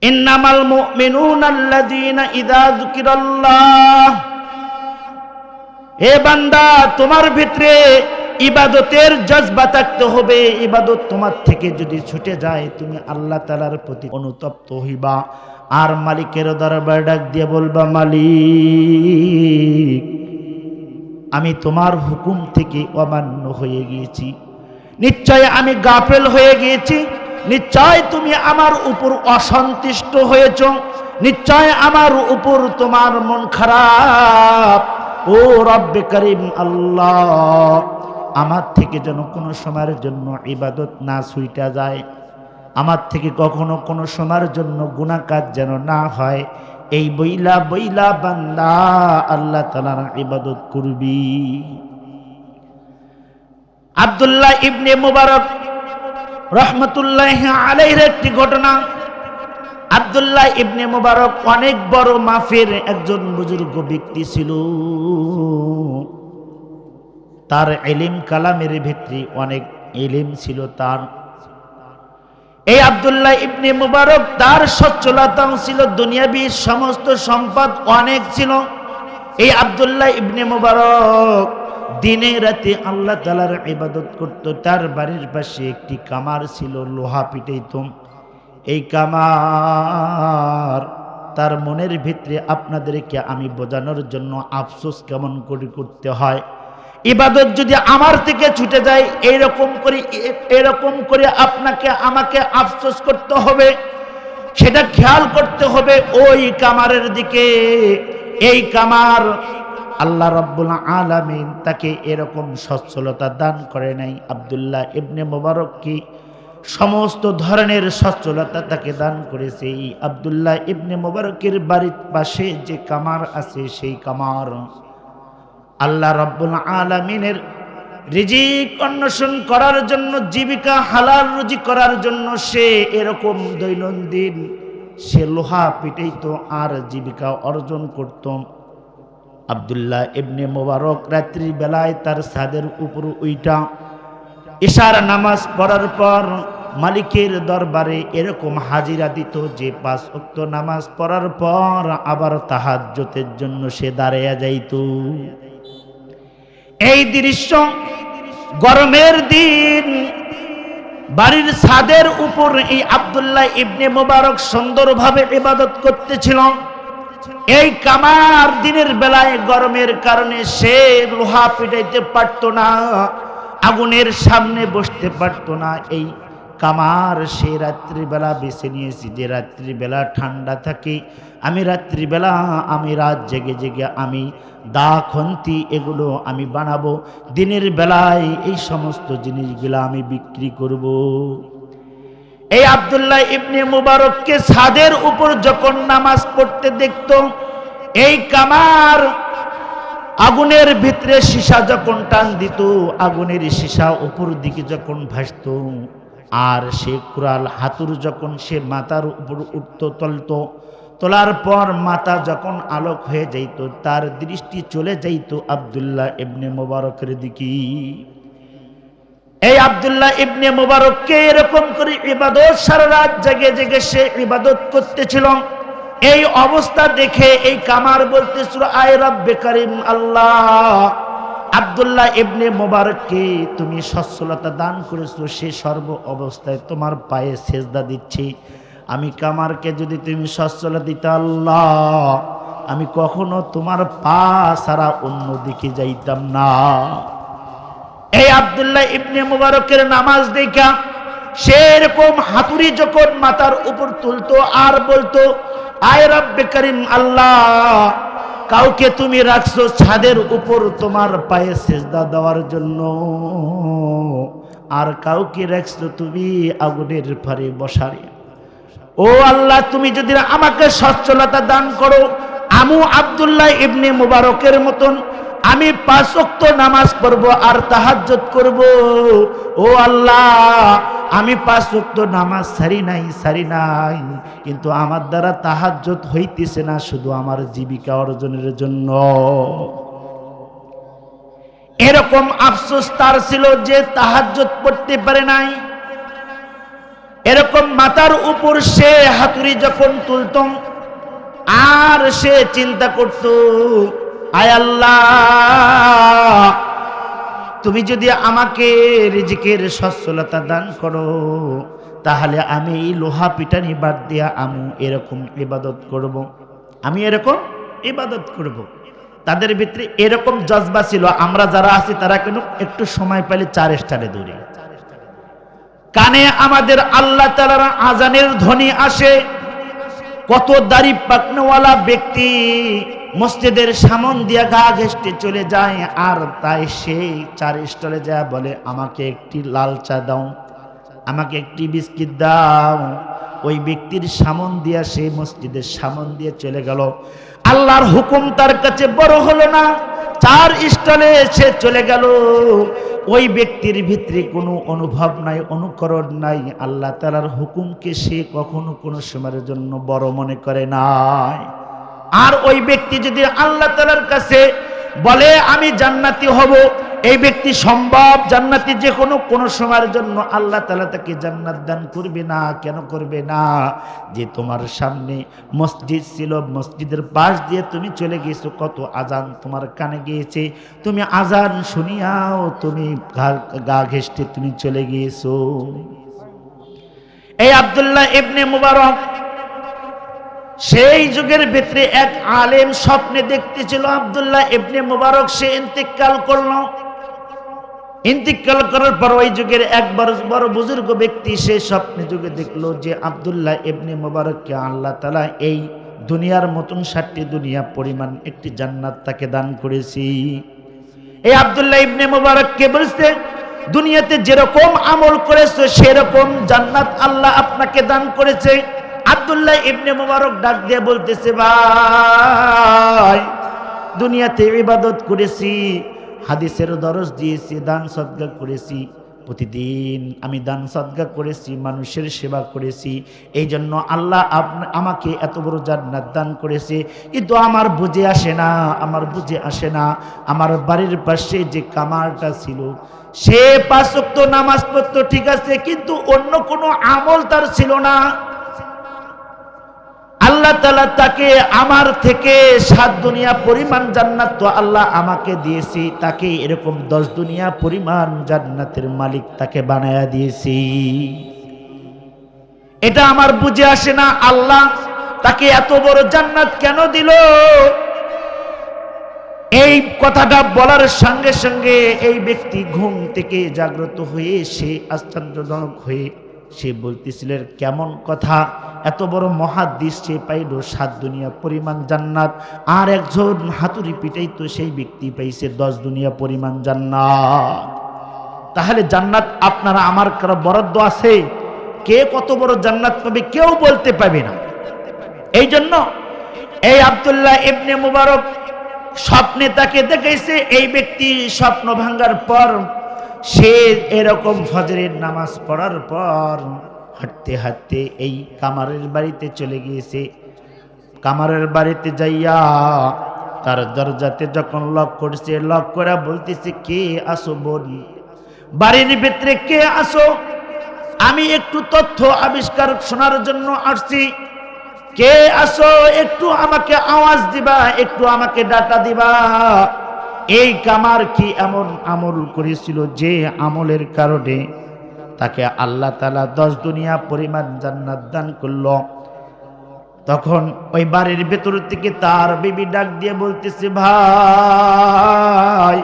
ইন্নামাল মুমিনুনা আল্লাযীনা ইযা যুকিরাল্লাহ, হে বান্দা তোমার ভিতরে ইবাদতের জজবা থাকতে হবে। ইবাদত তোমার থেকে যদি ছুটে যায় তুমি আল্লাহ তাআলার প্রতি অনুতপ্ত হইবা আর মালিকের দরবারে ডাক দিয়ে বলবা, মালিক আমি তোমার হুকুম থেকে অমান্য হয়ে গিয়েছি, নিশ্চয় আমি গাফেল হয়ে গিয়েছি, নিশ্চয় তুমি আমার উপর অসন্তুষ্ট হয়েছ, নিশ্চয় আমার উপর তোমার মন খারাপ। ও রব্বে করিম আল্লাহ, আমার থেকে যেন কোনো সময়ের জন্য ইবাদত না ছুইটা যায়, আমার থেকে কখনো কোনো সময়ের জন্য গুনাহ কাজ যেন না হয়। এই বইলা বইলা বান্দা আল্লাহ তাআলার ইবাদত করবি। আব্দুল্লাহ ইবনে মুবারক রহমতুল্লাহি আলাইহির একটি ঘটনা। আব্দুল্লাহ ইবনে মুবারক অনেক বড় মাফের একজন বুজুর্গ ব্যক্তি ছিল। তার ইলম কালামের ভিতরে অনেক ইলম ছিল তার। এই আব্দুল্লাহ ইবনে মুবারক তার সচ্ছলতা ছিল, দুনিয়াবি সমস্ত সম্পদ অনেক ছিল। এই আব্দুল্লাহ ইবনে মুবারক দিনে রাতে আল্লাহ তাআলার ইবাদত করত। তার বাড়ির পাশে একটি কামার ছিল, লোহা পিটাইত। এই কামার তার মনের ভিতরে, আপনাদেরকে আমি বোঝানোর জন্য আফসোস কেমন করে করতে হয়, ইবাদত যদি আমার থেকে ছুটে যায় এরকম করে আপনাকে আমাকে আফসোস করতে হবে, সেটা খেয়াল করতে হবে ওই কামারের দিকে। এই কামার আল্লাহ রাব্বুল আলামিন তাকে এরকম সচ্ছলতা দান করে নাই। আব্দুল্লাহ ইবনে মুবারককে সমস্ত ধরনের সচ্ছলতা তাকে দান করেছে। এই আব্দুল্লাহ ইবনে মুবারকের বাড়ির পাশে যে কামার আছে, সেই কামার আল্লাহ রাব্বুল আলামিনের রিজিক অন্বেষণ করার জন্য, জীবিকা হালাল রুজি করার জন্য সে এরকম দৈনন্দিন সে লোহা পিটাইতো আর জীবিকা অর্জন করত। আব্দুল্লাহ ইবনে মুবারক রাত্রি বেলায় তার ছাদের উপর উইঠা ইশার নামাজ পড়ার পর মালিকের দরবারে এরকম হাজিরা দিত যে 5 ওয়াক্ত নামাজ পড়ার পর আবার তাহাজ্জুদের জন্য সে দাঁড়ায়া যাইত। এই দৃশ্য গরমের দিন বাড়ির ছাদের উপর এই আব্দুল্লাহ ইবনে মুবারক সুন্দরভাবে ইবাদত করতেছিল। এই কামার দিনের বেলায় গরমের কারণে সে লোহা পিটাইতে পারত না, আগুনের সামনে বসতে পারত না। এই কামার সে রাত্রিবেলা বেছে নিয়েছি যে রাত্রিবেলা ঠান্ডা থাকে, আমি রাত্রিবেলা আমি রাত জেগে জেগে আমি দা খন্তি এগুলো আমি বানাবো, দিনের বেলায় এই সমস্ত জিনিসগুলো আমি বিক্রি করব। এই আব্দুল্লাহ ইবনে মুবারককে ছাদের উপর যখন নামাজ পড়তে দেখত, এই কামার আগুনের ভিতরে সীসা যখন টান দিত, আগুনের সীসা উপর দিকে যখন ভাসত, আর সে কুড়াল হাতুর যখন সে মাথার উপর উঠত তোলার পর মাথা যখন আলোক হয়ে যাইত, তার দৃষ্টি চলে যাইত আব্দুল্লাহ ইবনে মুবারকের দিকে। এই আব্দুল্লাহ ইবনে মুবারককে এরকম করে ইবাদত, সারা রাত জেগে জেগে সে ইবাদত করতেছিল। এই অবস্থা দেখে এই কামার বলতেছিল, আয় রব্বে করিম আল্লাহ, আব্দুল্লাহ ইবনে মুবারককে তুমি সচ্ছলতা দান করেছো, সে সর্ব অবস্থায় তোমার পায়ে সেজদা দিচ্ছি। আমি কামারকে যদি তুমি সচ্ছলতা দিতে আল্লাহ, আমি কখনো তোমার পা ছাড়া অন্য দিকে যাইতাম না। এই আব্দুল্লাহ ইবনে মুবারকের নামাজ দেখা সে এরকম হাতুড়ি যখন মাথার উপর তুলতো আর বলতো, আয় রব্বে করিম আল্লাহ, কাউকে তুমি রাখছো ছাদের উপর তোমার পায়ে সেজদা দেওয়ার জন্য, আর কাউকে রাখছো তুমি আগুনের ফারে বসারে। ও আল্লাহ, তুমি যদি আমাকে সচ্ছলতা দান করো, আমু আব্দুল্লাহ ইবনে মুবারকের মতন আমি 5 ওয়াক্ত নামাজ পড়বো আর তাহাজ্জুদ করব। ও আল্লাহ, আমি 5 ওয়াক্ত নামাজ সারি নাই, কিন্তু আমার দ্বারা তাহাজ্জুদ হইতেছে না, শুধু আমার জীবিকা অর্জনের জন্য। এরকম আফসোস তার ছিল যে তাহাজ্জুদ পড়তে পারে নাই। এরকম মাথার উপর সে হাতুড়ি যখন তুলত আর সে চিন্তা করত, আয় আল্লাহ, তুমি যদি আমাকে রিজিকের সচ্ছলতা দান করো তাহলে আমি এই লোহা পিটানি বাদ দিয়া আমি এরকম ইবাদত করব, আমি এরকম ইবাদত করব। তাদের ভিতরে এরকম জজবা ছিল। আমরা যারা আছি তারা কেন একটু সময় পেলে 4 স্টারে দৌড়ি, কানে আমাদের আল্লাহ তাআলার আজানের ধ্বনি আসে। কত দাড়ি পাকনাওয়ালা ব্যক্তি মসজিদের সামন দিয়া গা ঘেঁষতে চলে যায়, আর তাই সেই 4 স্টলে যায় বলে, আমাকে একটি লাল চা দাও, আমাকে একটি বিস্কিট দাও। ওই ব্যক্তির সামন দিয়া সেই মসজিদের সামন দিয়ে চলে গেল। আল্লাহর হুকুম তার কাছে বড় হলো না, 4 স্টলে সে চলে গেল। ওই ব্যক্তির ভিতরে কোনো অনুভব নাই, অনুকরণ নাই। আল্লাহ তাআলার হুকুমকে সে কখনো কোনো সময়ের জন্য বড় মনে করে নাই। আর ওই ব্যক্তি যদি আল্লাহ তাআলার কাছে বলে আমি জান্নাতি হব, এই ব্যক্তি সম্ভব জান্নাতি যে কোনো সময়ের জন্য আল্লাহ তাআলা তাকে জান্নাত দান করবে না। কেন করবে না? যে তোমার সামনে মসজিদ ছিল, মসজিদের পাশ দিয়ে তুমি চলে গেছো, কত আজান তোমার কানে গিয়েছে, তুমি আজান শুনিয়াও তুমি গা ঘেঁষতে তুমি চলে গিয়েছো। এই আব্দুল্লাহ ইবনে মুবারক সেই যুগের ভিতরে এক আলেম স্বপ্নে দেখতেছিল আব্দুল্লাহ ইবনে মুবারক সে ইন্তেকাল করলো। ইন্তেকাল করার পর ওই যুগের এক বড় বুজুর্গ ব্যক্তি সে স্বপ্নে যুগে দেখলো যে আব্দুল্লাহ ইবনে মুবারককে আল্লাহ তাআলা এই দুনিয়ার মতন 7টি দুনিয়া পরিমাণ একটি জান্নাত তাকে দান করেছি। এই আব্দুল্লাহ ইবনে মুবারককে বলছে, দুনিয়াতে যেরকম আমল করেছো সেরকম জান্নাত আল্লাহ আপনাকে দান করেছে। আব্দুল্লাহ ইবনে মুবারক ডাক দিয়ে বলতেছে, ভাই, দুনিয়াতে ইবাদত করেছি, হাদিসের দরস দিয়েছি, দান সদকা করেছি, প্রতিদিন আমি দান সদকা করেছি, মানুষের সেবা করেছি, এই জন্য আল্লাহ আমাকে এত বড় জান্নাত দান করেছে। কিন্তু আমার বুঝে আসে না, আমার বাড়ির পাশে যে কামারটা ছিল সে 5 ওয়াক্ত নামাজ পড়তো, ঠিক আছে, কিন্তু অন্য কোনো আমল তার ছিল না। আল্লাহ তাআলা তাকে আমার থেকে 7 দুনিয়া পরিমাণ জান্নাত তো আল্লাহ আমাকে দিয়েছি, তাকে এরকম 10 দুনিয়া পরিমাণ জান্নাতের মালিক তাকে বানায়া দিয়েছি। এটা আমার বুঝে আসে না, আল্লাহ তাকে এত বড় জান্নাত কেন দিল? এই কথাটা বলার সঙ্গে সঙ্গে এই ব্যক্তি ঘুম থেকে জাগ্রত হয়ে সে আশ্চর্যজনক হয়ে সে বলতেছিলেন, কেমন কথা, এত বড় মুহাদ্দিস সে পাইল 7 দুনিয়া পরিমাণ জান্নাত, আর একজন হাতুড়ি পিটাইতো সেই ব্যক্তি পাইছে 10 দুনিয়া পরিমাণ জান্নাত। তাহলে জান্নাত আপনারা আমার কারো বরাদ্দ আছে? কে কত বড় জান্নাত পাবে কেউ বলতে পারবে না। এই জন্য এই আব্দুল্লাহ ইবনে মুবারক স্বপ্নে তাকে দেখাইছে। এই ব্যক্তি স্বপ্ন ভাঙার পর সে এরকম ফজরের নামাজ পড়ার পর হাঁটতে হাঁটতে এই কামারের বাড়িতে চলে গিয়েছে। কামারের বাড়িতে যাইয়া তার দরজাতে যখন লক করছে, লক করে বলতেছে, কে আসো বোন, বাড়ির ভিতরে কে আসো? আমি একটু তথ্য আবিষ্কার শোনার জন্য আসছি। কে আসো? একটু আমাকে আওয়াজ দিবা, একটু আমাকে ডাটা দিবা। এই কামার কি এমন আমল করেছিল যে আমলের কারণে তাকে আল্লাহ তাআলা 10 দুনিয়া পরিমাণ জান্নাত দান করল? তখন ওই বাড়ির ভেতর থেকে তার বিবি ডাক দিয়ে বলতেছে, ভাই,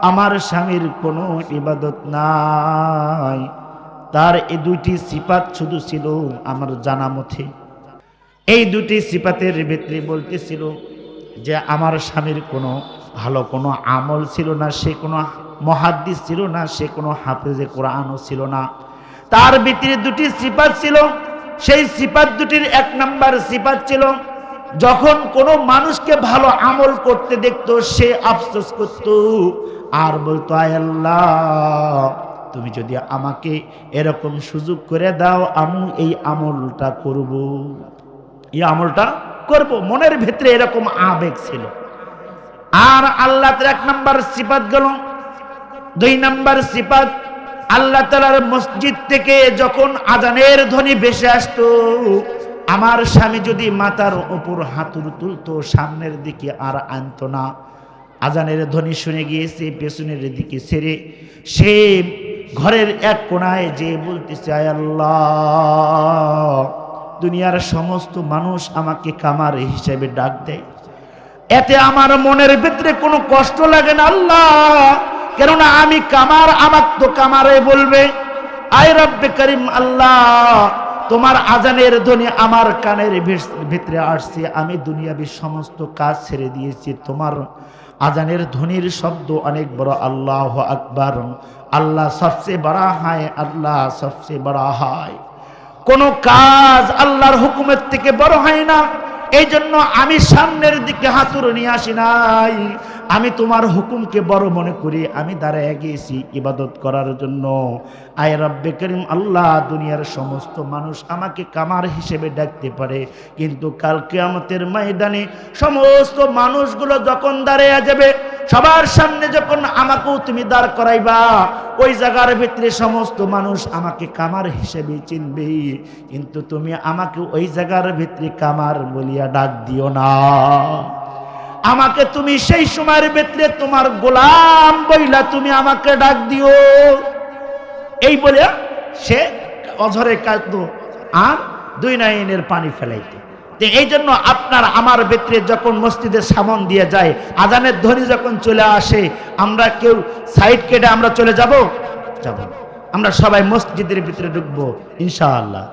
আমার স্বামীর কোনো ইবাদত নাই, তার এই 2টি সিফাত শুধু ছিল আমার জানা মতে। এই 2টি সিফাতের ভিতরে বলতেছিল যে আমার স্বামীর কোনো ভালো কোনো আমল ছিল না, সে কোনো মুহাদ্দিস ছিল না, সে কোনো হাফেজে কোরআনও ছিল না। তার ভিতরে 2টি সিফাত ছিল। সেই সিফাত 2টির 1 নাম্বার সিফাত ছিল, যখন কোনো মানুষকে ভালো আমল করতে দেখতো সে আফসোস করত আর বলতো, আয় আল্লাহ, তুমি যদি আমাকে এরকম সুযোগ করে দাও, আমি এই আমলটা করব, এই আমলটা করব। মনের ভিতরে এরকম আবেগ ছিল। আর আল্লাহর 1 নাম্বার সিফাত গেল। 2 নাম্বার সিফাত, আল্লাহ তাআলার মসজিদ থেকে যখন আজানের ধ্বনি ভেসে আসতো, আমার স্বামী যদি মাথার উপর হাতুড় তুলতো, সামনের দিকে আর আনতো না। আজানের ধ্বনি শুনে গিয়েছে, পেছনের দিকে ছেড়ে সে ঘরের এক কোণায় যে বলতেছে, আয় আল্লাহ, দুনিয়ার সমস্ত মানুষ আমাকে কামার হিসেবে ডাক দেয়, এতে আমার মনের ভিতরে কোনো কষ্ট লাগে না আল্লাহ, কেননা আমি কামার, আমার তো কামারে বলবে। আয় রব্বে করিম আল্লাহ, তোমার আজানের ধ্বনি আমার কানের ভিতরে আসছে, আমি দুনিয়াবী সমস্ত কাজ ছেড়ে দিয়েছি, তোমার আজানের ধ্বনির শব্দ অনেক বড়। আল্লাহু আকবার, আল্লাহ সবচেয়ে বড় হয়, আল্লাহ সবচেয়ে বড় হয়। কোনো কাজ আল্লাহর হুকুমের থেকে বড় হয় না। এই জন্য আমি সামনের দিকে হাতুড় নিয়ে আসি নাই, আমি তোমার হুকুমকে বড় মনে করি আমি দাঁড়ায় গিয়েছি ইবাদত করার জন্য। আয় রব্বে করিম আল্লাহ, দুনিয়ার সমস্ত মানুষ আমাকে কামার হিসেবে ডাকতে পারে, কিন্তু কাল কিয়ামতের ময়দানে সমস্ত মানুষগুলো যখন দাঁড়িয়ে যাবে, সবার সামনে যখন আমাকেও তুমি দাঁড় করাইবা, ওই জায়গার ভিতরে সমস্ত মানুষ আমাকে কামার হিসেবে চিনবে, কিন্তু তুমি আমাকে ওই জায়গার ভিতরে কামার বলিয়া ডাক দিও না। আমাকে তুমি সেই সময়ের ভিতরে তোমার গোলাম বইলা তুমি আমাকে ডাক দিও। এই বলে সে অঝরে কাঁদতো আর দুই নয়নের পানি ফেলাইতো। এই জন্য আপনার আমার ভিতরে যখন মসজিদের সামন দিয়ে যায়, আজানের ধ্বনি যখন চলে আসে, আমরা কেউ সাইড কেটে আমরা চলে যাব, আমরা সবাই মসজিদের ভিতরে ঢুকবো ইনশাআল্লাহ।